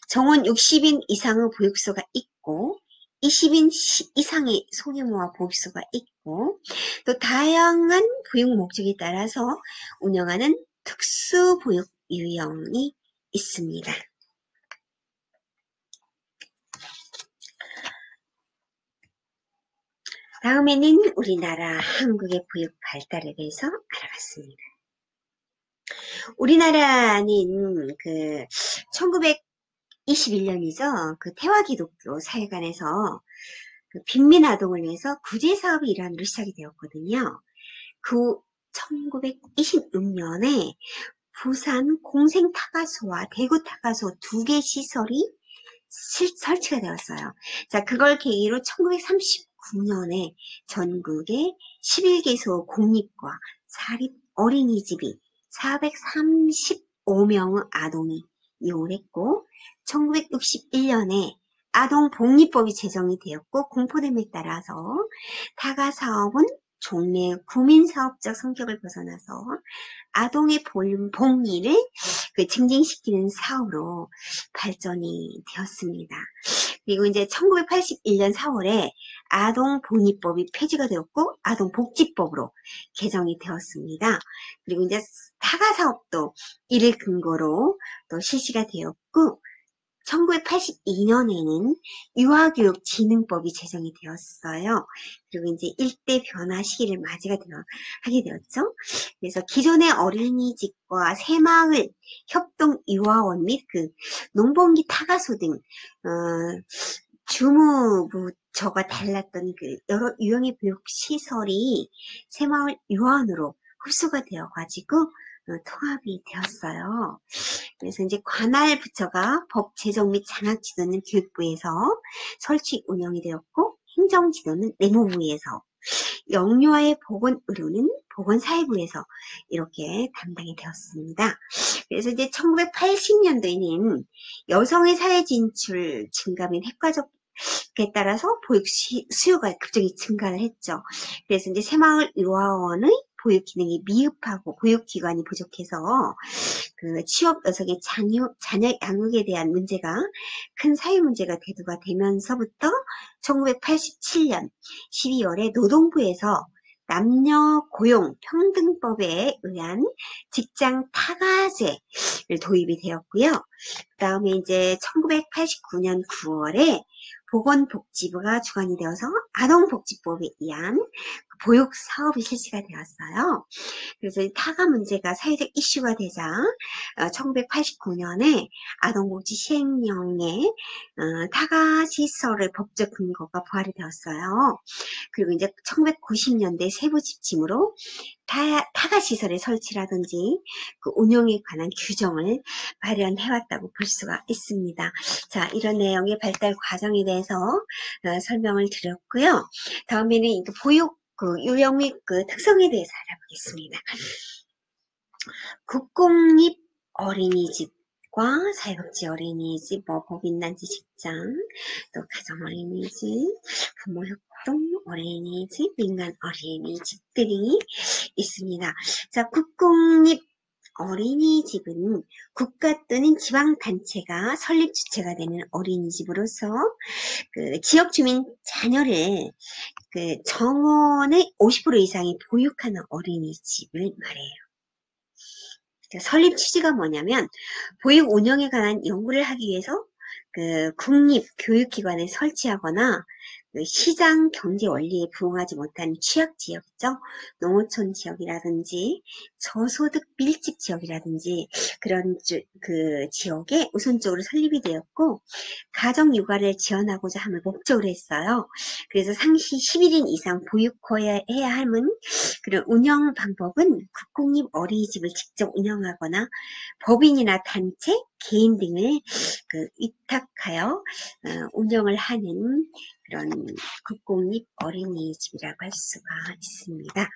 정원 60인 이상의 보육소가 있고 20인 이상의 소규모와 보육소가 있고 또 다양한 보육 목적에 따라서 운영하는 특수 보육 유형이 있습니다. 다음에는 우리나라 한국의 보육 발달에 대해서 알아봤습니다. 우리나라는 1921년이죠. 태화기독교 사회관에서 빈민아동을 위해서 구제사업이 일환으로 시작이 되었거든요. 1926년에 부산 공생타가소와 대구타가소 2개 시설이 설치가 되었어요. 자, 그걸 계기로 1939년에 전국에 11개소 공립과 사립 어린이집이 435명의 아동이 이용을 했고 1961년에 아동복리법이 제정이 되었고 공포됨에 따라서 타가사업은 종래 구민사업적 성격을 벗어나서 아동의 복리를 증진시키는 사업으로 발전이 되었습니다. 그리고 이제 1981년 4월에 아동복리법이 폐지가 되었고 아동복지법으로 개정이 되었습니다. 그리고 이제 타가사업도 이를 근거로 또 실시가 되었고 1982년에는 유아교육진흥법이 제정이 되었어요. 그리고 이제 일대 변화 시기를 하게 되었죠. 그래서 기존의 어린이집과 새마을 협동유아원 및 농번기 타가소 등 주무부처가 달랐던 여러 유형의 보육시설이 새마을 유아원으로 흡수가 되어가지고 통합이 되었어요. 그래서 이제 관할 부처가 법 제정 및 장학 지도는 교육부에서 설치 운영이 되었고 행정 지도는 내무부에서 영유아의 보건 의료는 보건사회부에서 이렇게 담당이 되었습니다. 그래서 이제 1980년도에는 여성의 사회 진출 증가 및 획과적에 따라서 보육 수요가 급격히 증가를 했죠. 그래서 이제 새마을 유아원의 보육 기능이 미흡하고 보육기관이 부족해서 취업 여성의 자녀 양육에 대한 문제가 큰 사회 문제가 대두가 되면서부터 1987년 12월에 노동부에서 남녀 고용 평등법에 의한 직장 타가제를 도입이 되었고요. 그 다음에 이제 1989년 9월에 보건복지부가 주관이 되어서 아동복지법에 의한 보육 사업이 실시가 되었어요. 그래서 이 타가 문제가 사회적 이슈가 되자 1989년에 아동복지 시행령에 타가 시설의 법적 근거가 부활이 되었어요. 그리고 이제 1990년대 세부 지침으로 타가 시설의 설치라든지 운영에 관한 규정을 마련해왔다고 볼 수가 있습니다. 자, 이런 내용의 발달 과정에 대해서 설명을 드렸고요. 다음에는 보육 유형 및 특성에 대해서 알아보겠습니다. 국공립 어린이집과 사회복지 어린이집, 법인단체 직장, 또 가정어린이집, 부모협동 어린이집, 민간 어린이집들이 있습니다. 자, 국공립 어린이집은 국가 또는 지방단체가 설립 주체가 되는 어린이집으로서 그 지역 주민 자녀를 그 정원의 50% 이상이 보육하는 어린이집을 말해요. 설립 취지가 뭐냐면 보육 운영에 관한 연구를 하기 위해서 그 국립교육기관에 설치하거나 그 시장 경제 원리에 부응하지 못한 취약 지역이죠. 농어촌 지역이라든지 저소득 밀집 지역이라든지 그런 그 지역에 우선적으로 설립이 되었고 가정 육아를 지원하고자 함을 목적으로 했어요. 그래서 상시 11인 이상 보육해야 함은 그런 운영 방법은 국공립 어린이집을 직접 운영하거나 법인이나 단체, 개인 등을 그 위탁하여 운영을 하는 그런 국공립 어린이집이라고 할 수가 있습니다.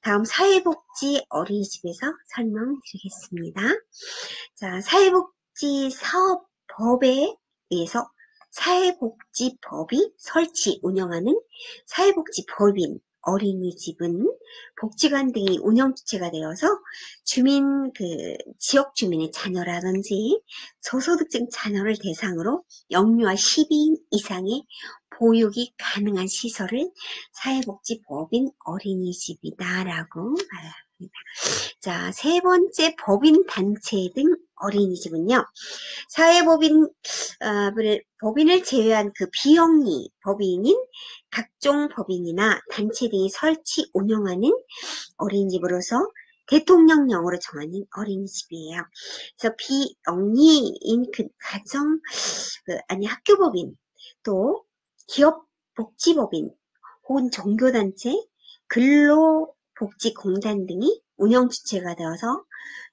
다음 사회복지 어린이집에서 설명드리겠습니다. 자, 사회복지 사업법에 의해서 사회복지법이 설치 운영하는 사회복지법인 어린이집은 복지관 등이 운영 주체가 되어서 주민 지역 주민의 자녀라든지 저소득층 자녀를 대상으로 영유아 12인 이상의 보육이 가능한 시설을 사회복지법인 어린이집이다라고 말합니다. 자, 세 번째 법인 단체 등 어린이집은요. 법인을 제외한 그 비영리 법인인 각종 법인이나 단체 등이 설치 운영하는 어린이집으로서 대통령령으로 정하는 어린이집이에요. 그래서 비영리인 그 가정 학교법인 또 기업복지법인 혹은 종교단체 근로복지공단 등이 운영 주체가 되어서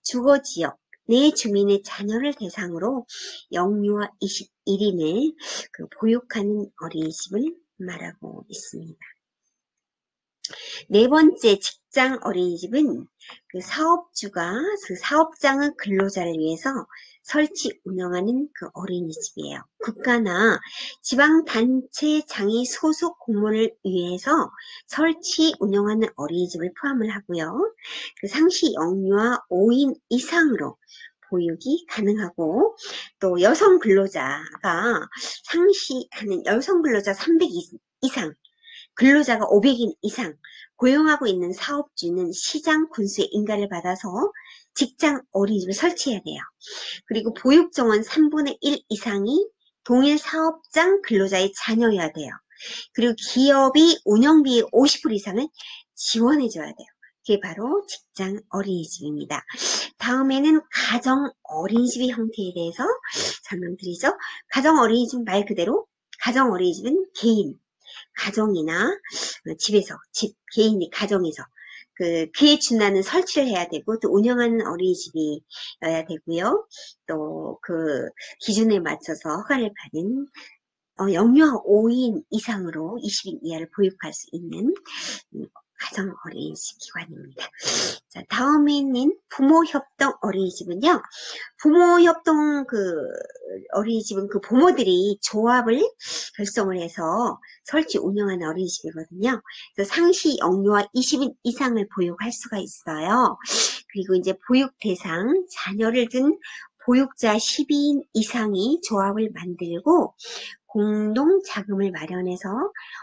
주거지역 내 주민의 자녀를 대상으로 영유아 21인을 보육하는 어린이집을 말하고 있습니다. 네 번째 직장 어린이집은 그 사업주가 그 사업장의 근로자를 위해서 설치 운영하는 그 어린이집이에요. 국가나 지방단체장이 소속 공무원을 위해서 설치 운영하는 어린이집을 포함을 하고요. 그 상시 영유아 5인 이상으로 보육이 가능하고 또 여성 근로자가 상시하는 여성 근로자 300 이상 근로자가 500인 이상 고용하고 있는 사업주는 시장 군수의 인가를 받아서 직장 어린이집을 설치해야 돼요. 그리고 보육 정원 3분의 1 이상이 동일 사업장 근로자의 자녀여야 돼요. 그리고 기업이 운영비의 50% 이상을 지원해줘야 돼요. 그게 바로 직장 어린이집입니다. 다음에는 가정 어린이집의 형태에 대해서 설명드리죠. 가정 어린이집 말 그대로 가정 어린이집은 개인 가정이나 집에서 개인이 가정에서 그에 준하는 설치를 해야 되고 또 운영하는 어린이집이어야 되고요. 또 그 기준에 맞춰서 허가를 받은 영유아 5인 이상으로 20인 이하를 보육할 수 있는 가정 어린이집 기관입니다. 자, 다음에는 부모협동 어린이집은요. 부모협동 어린이집은 그 부모들이 조합을 결성을 해서 설치 운영하는 어린이집이거든요. 그래서 상시 영유아 20인 이상을 보육할 수가 있어요. 그리고 이제 보육 대상 자녀를 둔 보육자 12인 이상이 조합을 만들고 공동 자금을 마련해서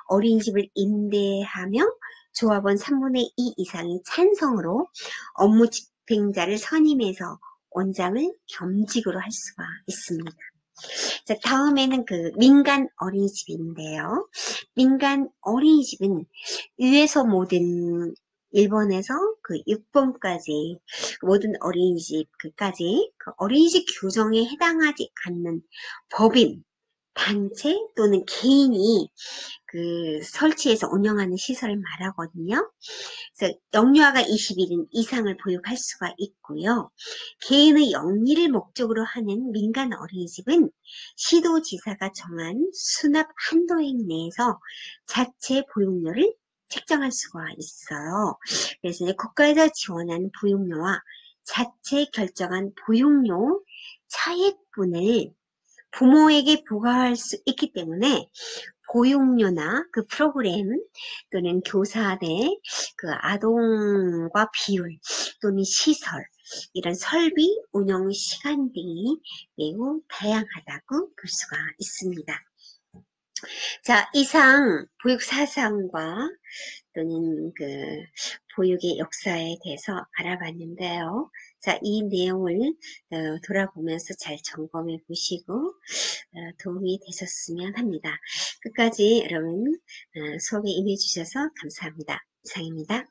어린이집을 임대하며 조합원 3분의 2 이상이 찬성으로 업무 집행자를 선임해서 원장을 겸직으로 할 수가 있습니다. 자, 다음에는 그 민간 어린이집인데요. 민간 어린이집은 위에서 모든 1번에서 그 6번까지 모든 어린이집까지 그 어린이집 규정에 해당하지 않는 법인, 단체 또는 개인이 그 설치해서 운영하는 시설을 말하거든요. 그래서 영유아가 21인 이상을 보육할 수가 있고요. 개인의 영리를 목적으로 하는 민간 어린이집은 시도지사가 정한 수납 한도액 내에서 자체 보육료를 책정할 수가 있어요. 그래서 이제 국가에서 지원하는 보육료와 자체 결정한 보육료 차액분을 부모에게 부과할 수 있기 때문에 보육료나 그 프로그램 또는 교사대 그 아동과 비율 또는 시설 이런 설비, 운영 시간 등이 매우 다양하다고 볼 수가 있습니다. 자, 이상 보육 사상과 또는 그 보육의 역사에 대해서 알아봤는데요. 자, 이 내용을 돌아보면서 잘 점검해 보시고 도움이 되셨으면 합니다. 끝까지 여러분 수업에 임해 주셔서 감사합니다. 이상입니다.